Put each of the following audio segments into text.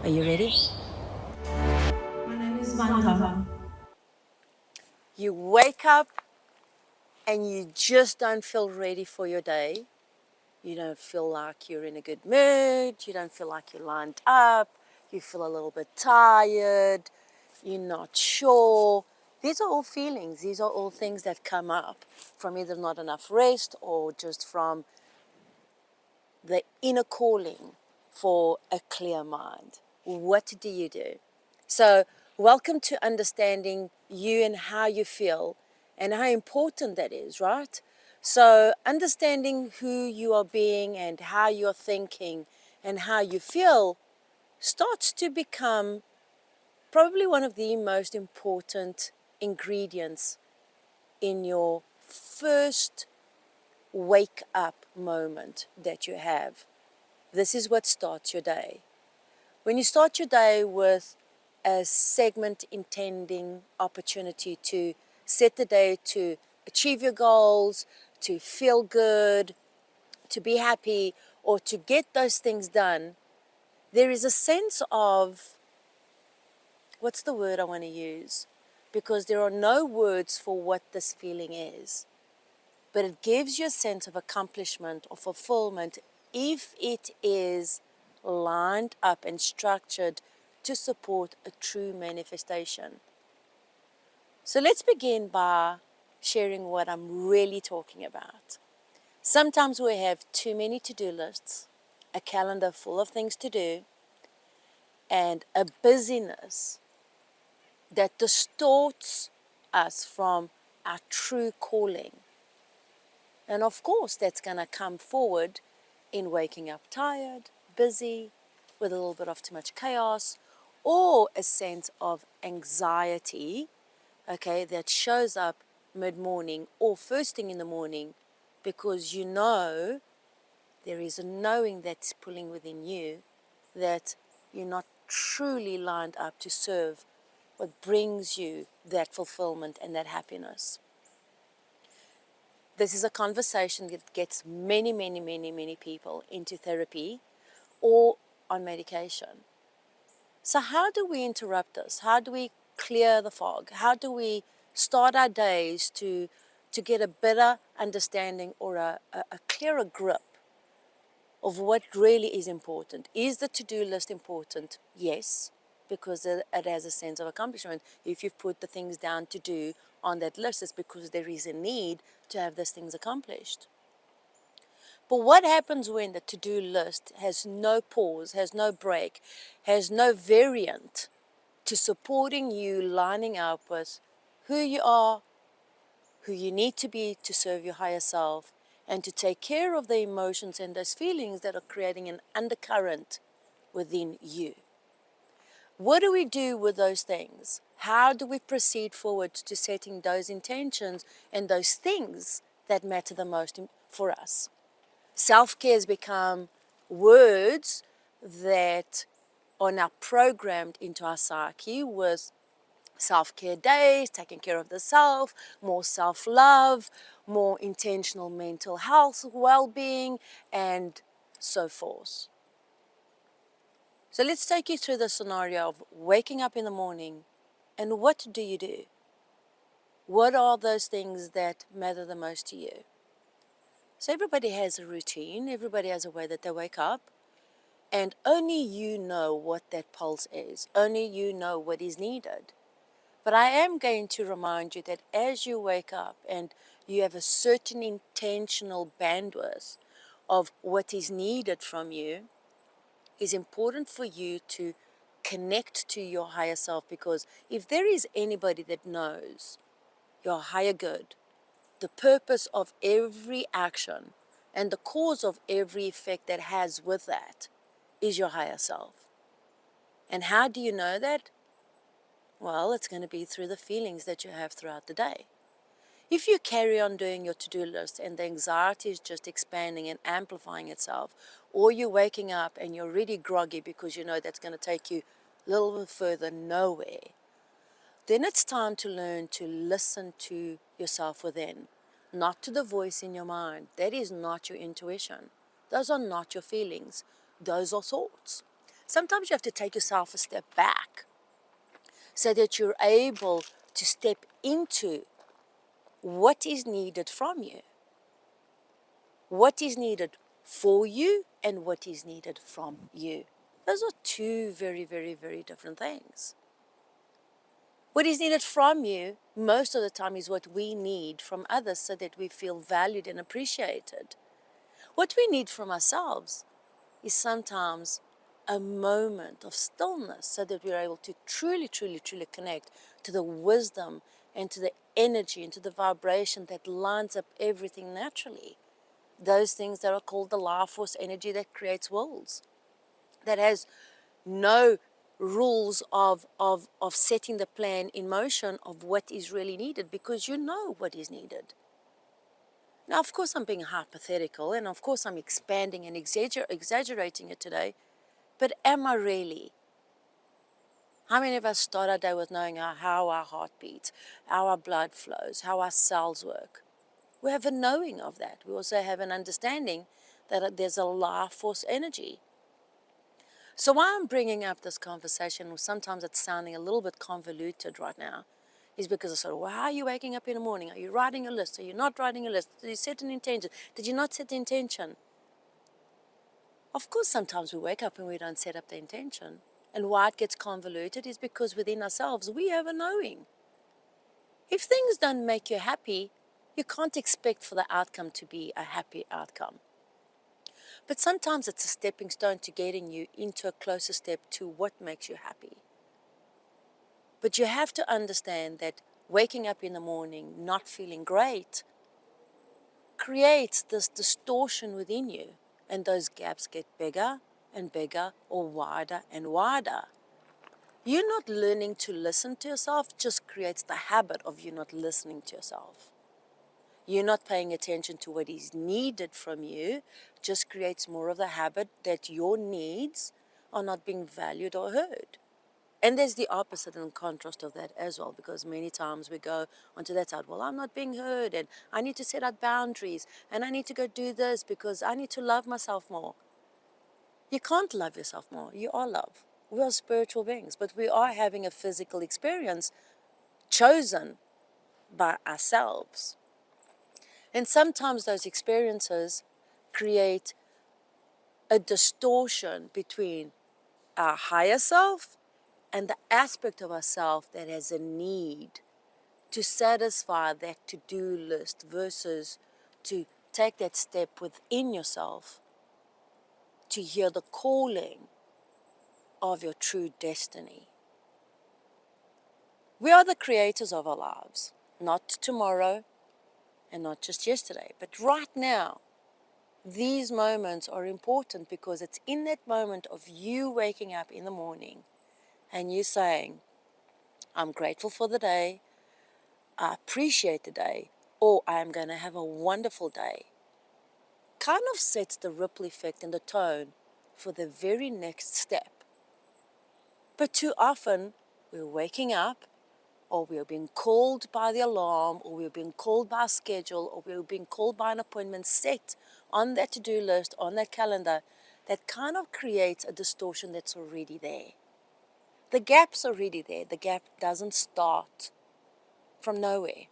Are you ready? My name is Vanda. You wake up and you just don't feel ready for your day. You don't feel like you're in a good mood. You don't feel like you're lined up. You feel a little bit tired. You're not sure. These are all feelings. These are all things that come up from either not enough rest or just from the inner calling for a clear mind. What do you do? So, welcome to understanding you and how you feel and how important that is, right? So, understanding who you are being and how you're thinking and how you feel starts to become probably one of the most important ingredients in your first wake up moment that you have. This is what starts your day. When you start your day with a segment intending opportunity to set the day to achieve your goals, to feel good, to be happy, or to get those things done, there is a sense of, what's the word I want to use? Because there are no words for what this feeling is. But it gives you a sense of accomplishment or fulfillment if it is lined up and structured to support a true manifestation. So let's begin by sharing what I'm really talking about. Sometimes we have too many to-do lists, a calendar full of things to do, and a busyness that distorts us from our true calling. And of course, that's going to come forward in waking up tired, busy, with a little bit of too much chaos, or a sense of anxiety, okay, that shows up mid-morning or first thing in the morning because you know there is a knowing that's pulling within you that you're not truly lined up to serve what brings you that fulfillment and that happiness. This is a conversation that gets many people into therapy or on medication. So how do we interrupt this? How do we clear the fog? How do we start our days to get a better understanding or a clearer grip of what really is important? Is the to-do list important? Yes, because it has a sense of accomplishment. If you've put the things down to do on that list, it's because there is a need to have those things accomplished. But what happens when the to-do list has no pause, has no break, has no variant to supporting you lining up with who you are, who you need to be to serve your higher self, and to take care of the emotions and those feelings that are creating an undercurrent within you? What do we do with those things? How do we proceed forward to setting those intentions and those things that matter the most for us? Self-care has become words that are now programmed into our psyche with self-care days, taking care of the self, more self-love, more intentional mental health, well-being, and so forth. So let's take you through the scenario of waking up in the morning, and what do you do? What are those things that matter the most to you? So everybody has a routine, everybody has a way that they wake up, and only you know what that pulse is. Only you know what is needed. But I am going to remind you that as you wake up and you have a certain intentional bandwidth of what is needed from you, it's important for you to connect to your higher self, because if there is anybody that knows your higher good, the purpose of every action and the cause of every effect that has with that is your higher self. And how do you know that? Well, it's going to be through the feelings that you have throughout the day. If you carry on doing your to-do list and the anxiety is just expanding and amplifying itself, or you're waking up and you're really groggy because you know that's going to take you a little bit further nowhere, then it's time to learn to listen to yourself within, not to the voice in your mind. That is not your intuition. Those are not your feelings. Those are thoughts. Sometimes you have to take yourself a step back so that you're able to step into what is needed from you, what is needed for you, and what is needed from you. Those are two very, very, very different things. What is needed from you most of the time is what we need from others so that we feel valued and appreciated. What we need from ourselves is sometimes a moment of stillness so that we're able to truly, truly, truly connect to the wisdom and to the energy and to the vibration that lines up everything naturally. Those things that are called the life force energy that creates worlds, that has no rules of setting the plan in motion of what is really needed, because you know what is needed. Now, of course, I'm being hypothetical, and of course, I'm expanding and exaggerating it today, but am I really? How many of us start our day with knowing how our heart beats, how our blood flows, how our cells work? We have a knowing of that. We also have an understanding that there's a life force energy. So why I'm bringing up this conversation, sometimes it's sounding a little bit convoluted right now, is because I said, well, how are you waking up in the morning? Are you writing a list? Are you not writing a list? Did you set an intention? Did you not set the intention? Of course, sometimes we wake up and we don't set up the intention. And why it gets convoluted is because within ourselves, we have a knowing. If things don't make you happy, you can't expect for the outcome to be a happy outcome. But sometimes it's a stepping stone to getting you into a closer step to what makes you happy. But you have to understand that waking up in the morning not feeling great creates this distortion within you, and those gaps get bigger and bigger, or wider and wider. You not learning to listen to yourself just creates the habit of you not listening to yourself. You not paying attention to what is needed from you just creates more of the habit that your needs are not being valued or heard. And there's the opposite and contrast of that as well, because many times we go onto that side, well, I'm not being heard, and I need to set out boundaries, and I need to go do this because I need to love myself more. You can't love yourself more. You are love. We are spiritual beings, but we are having a physical experience chosen by ourselves. And sometimes those experiences create a distortion between our higher self and the aspect of ourself that has a need to satisfy that to-do list versus to take that step within yourself to hear the calling of your true destiny. We are the creators of our lives, not tomorrow and not just yesterday, but right now. These moments are important because it's in that moment of you waking up in the morning and you saying, I'm grateful for the day, I appreciate the day, or I am going to have a wonderful day, kind of sets the ripple effect and the tone for the very next step. But too often, we're waking up, or we're being called by the alarm, or we're being called by a schedule, or we're being called by an appointment set on that to-do list, on that calendar, that kind of creates a distortion that's already there. The gap's already there. The gap doesn't start from nowhere.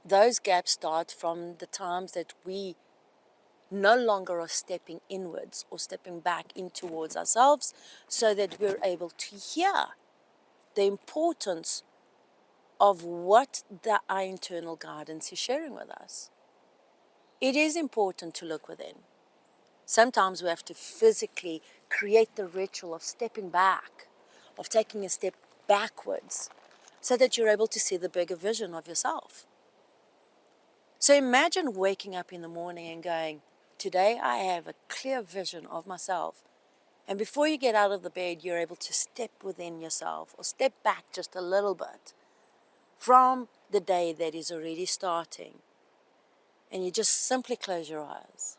Those gaps start from the times that we no longer are stepping inwards or stepping back in towards ourselves so that we're able to hear the importance of what our internal guidance is sharing with us. It is important to look within. Sometimes we have to physically create the ritual of stepping back, of taking a step backwards, so that you're able to see the bigger vision of yourself. So imagine waking up in the morning and going, today I have a clear vision of myself. And before you get out of the bed, you're able to step within yourself or step back just a little bit from the day that is already starting. And you just simply close your eyes.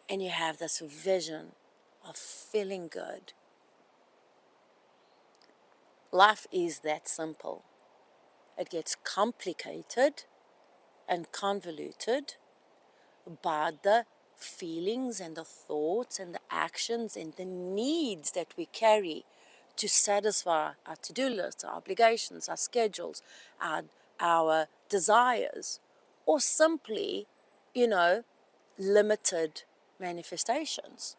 And you have this vision of feeling good. Life is that simple. It gets complicated and convoluted by the feelings and the thoughts and the actions and the needs that we carry to satisfy our to-do lists, our obligations, our schedules, our desires, or simply, limited manifestations.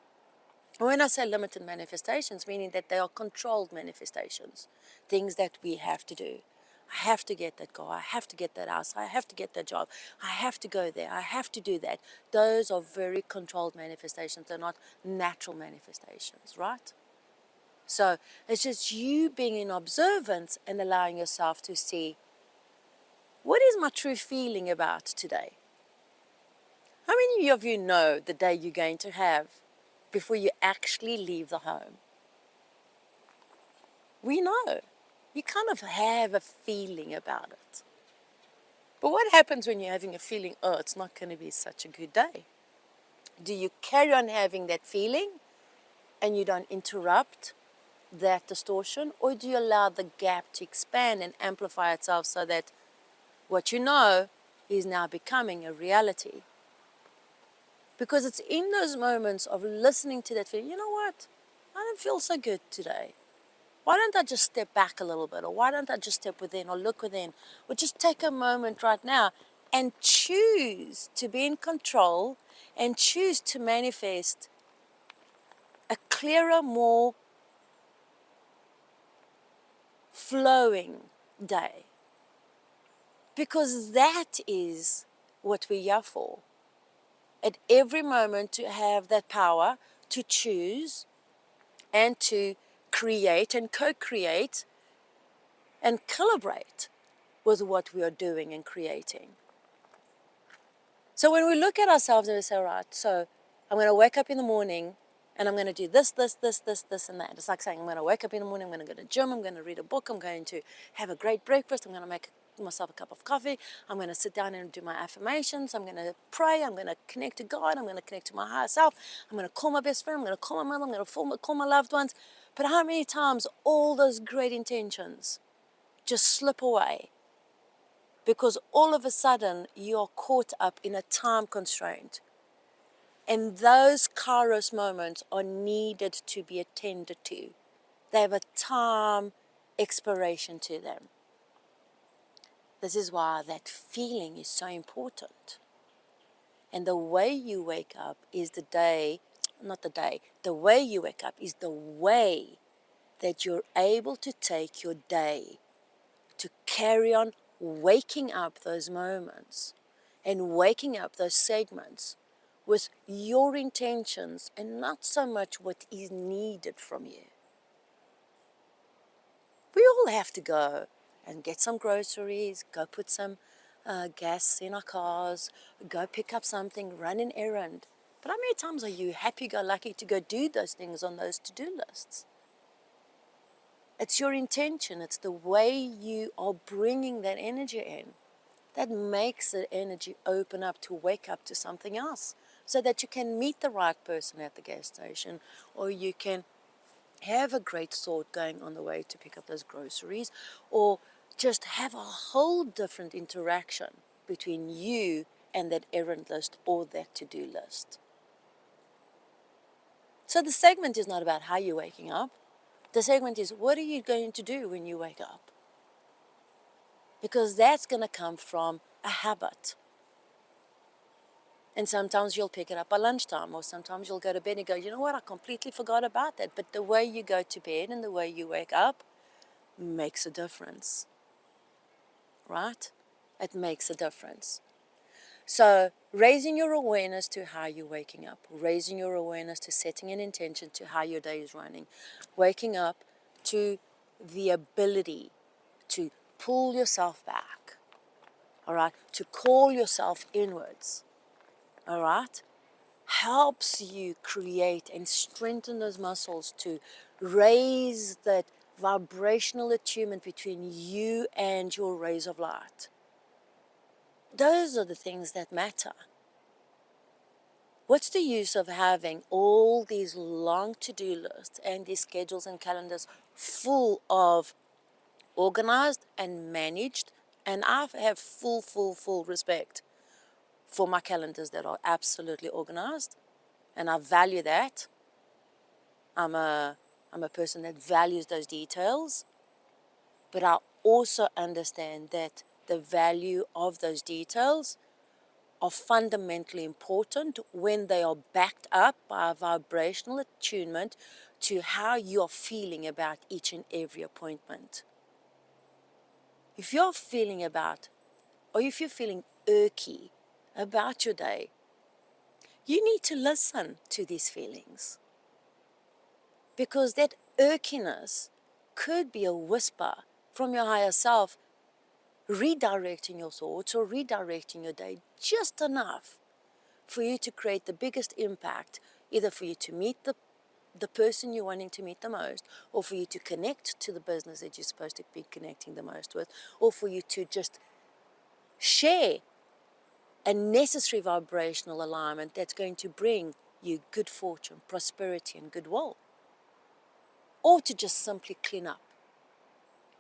When I say limited manifestations, meaning that they are controlled manifestations, things that we have to do. I have to get that car, I have to get that house, I have to get that job, I have to go there, I have to do that. Those are very controlled manifestations, they're not natural manifestations, right? So it's just you being in observance and allowing yourself to see, what is my true feeling about today? How many of you know the day you're going to have before you actually leave the home? We know. You kind of have a feeling about it. But what happens when you're having a feeling, oh, it's not going to be such a good day? Do you carry on having that feeling and you don't interrupt that distortion? Or do you allow the gap to expand and amplify itself so that what you know is now becoming a reality? Because it's in those moments of listening to that feeling, you know what? I don't feel so good today. Why don't I just step back a little bit? Or why don't I just step within or look within? Or just take a moment right now and choose to be in control and choose to manifest a clearer, more flowing day. Because that is what we're here for. At every moment to have that power to choose and to create and co-create and collaborate with what we are doing and creating. So when we look at ourselves and we say, all right, so I'm going to wake up in the morning and I'm going to do this, and that. It's like saying, I'm going to wake up in the morning, I'm going to go to the gym, I'm going to read a book, I'm going to have a great breakfast, I'm going to make myself a cup of coffee, I'm going to sit down and do my affirmations, I'm going to pray, I'm going to connect to God, I'm going to connect to my higher self, I'm going to call my best friend, I'm going to call my mother, I'm going to call my loved ones. But how many times all those great intentions just slip away because all of a sudden you're caught up in a time constraint? And those Kairos moments are needed to be attended to. They have a time expiration to them. This is why that feeling is so important. And the way you wake up is the way you wake up is the way that you're able to take your day to carry on waking up those moments and waking up those segments with your intentions and not so much what is needed from you. We all have to go and get some groceries, go put some gas in our cars, go pick up something, run an errand. But how many times are you happy-go-lucky to go do those things on those to-do lists? It's your intention, it's the way you are bringing that energy in that makes the energy open up to wake up to something else, so that you can meet the right person at the gas station, or you can have a great thought going on the way to pick up those groceries, or just have a whole different interaction between you and that errand list or that to-do list. So the segment is not about how you're waking up. The segment is, what are you going to do when you wake up? Because that's going to come from a habit. And sometimes you'll pick it up by lunchtime, or sometimes you'll go to bed and go, you know what, I completely forgot about that. But the way you go to bed and the way you wake up makes a difference, right? It makes a difference. So raising your awareness to how you're waking up, raising your awareness to setting an intention to how your day is running, waking up to the ability to pull yourself back, all right, to call yourself inwards, all right, helps you create and strengthen those muscles to raise that vibrational attunement between you and your rays of light. Those are the things that matter. What's the use of having all these long to-do lists and these schedules and calendars full of organized and managed? And I have full respect for my calendars that are absolutely organized, and I value that. I'm a person that values those details, but I also understand that the value of those details are fundamentally important when they are backed up by a vibrational attunement to how you're feeling about each and every appointment. If you're feeling about, or if you're feeling irky about your day, you need to listen to these feelings, because that irkiness could be a whisper from your higher self redirecting your thoughts or redirecting your day just enough for you to create the biggest impact, either for you to meet the person you're wanting to meet the most, or for you to connect to the business that you're supposed to be connecting the most with, or for you to just share a necessary vibrational alignment that's going to bring you good fortune, prosperity, and goodwill, or to just simply clean up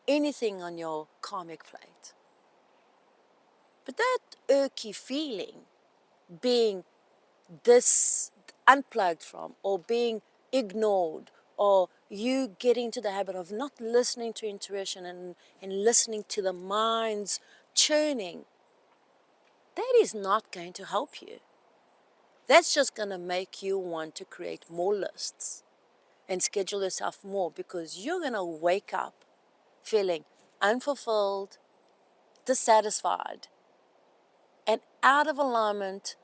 anything on your karmic plate. But that irky feeling, being unplugged from, or being ignored, or you getting into the habit of not listening to intuition and listening to the mind's churning, that is not going to help you. That's just going to make you want to create more lists and schedule yourself more, because you're going to wake up feeling unfulfilled, dissatisfied, and out of alignment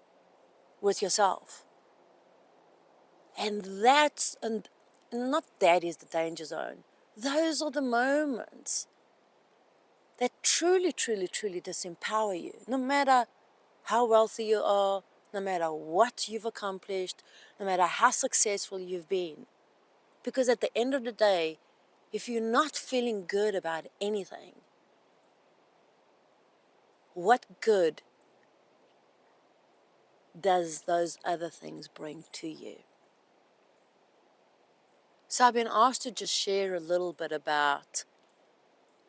with yourself. And not that is the danger zone. Those are the moments that truly, truly, truly disempower you. No matter how wealthy you are, no matter what you've accomplished, no matter how successful you've been. Because at the end of the day, if you're not feeling good about anything, what good does those other things bring to you? So I've been asked to just share a little bit about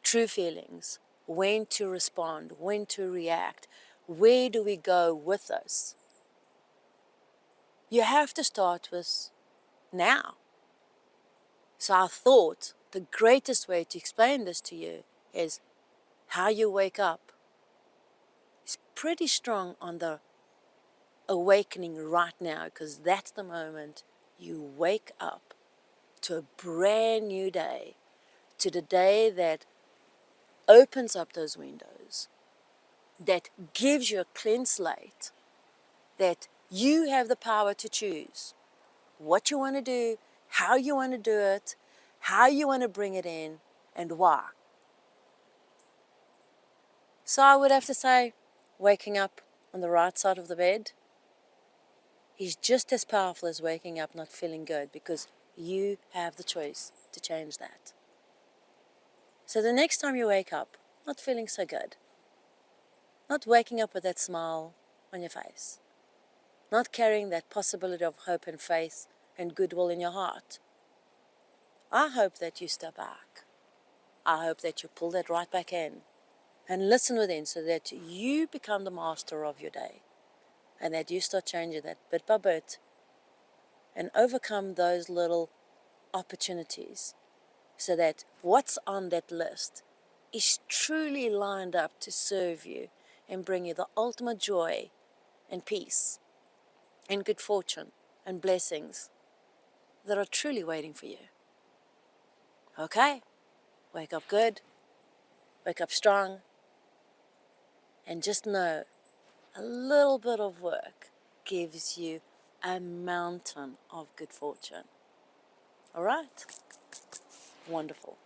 true feelings, when to respond, when to react, where do we go with this? You have to start with now. So I thought the greatest way to explain this to you is how you wake up. It's pretty strong on the awakening right now, because that's the moment you wake up to a brand new day, to the day that opens up those windows, that gives you a clean slate, that you have the power to choose what you want to do, how you want to do it, how you want to bring it in, and why. So I would have to say, waking up on the right side of the bed is just as powerful as waking up not feeling good, because you have the choice to change that. So the next time you wake up not feeling so good, not waking up with that smile on your face, not carrying that possibility of hope and faith and goodwill in your heart, I hope that you step back. I hope that you pull that right back in and listen within, so that you become the master of your day, and that you start changing that bit by bit and overcome those little opportunities, so that what's on that list is truly lined up to serve you and bring you the ultimate joy and peace and good fortune and blessings that are truly waiting for you. Okay? Wake up good, wake up strong, and just know a little bit of work gives you a mountain of good fortune. All right? Wonderful.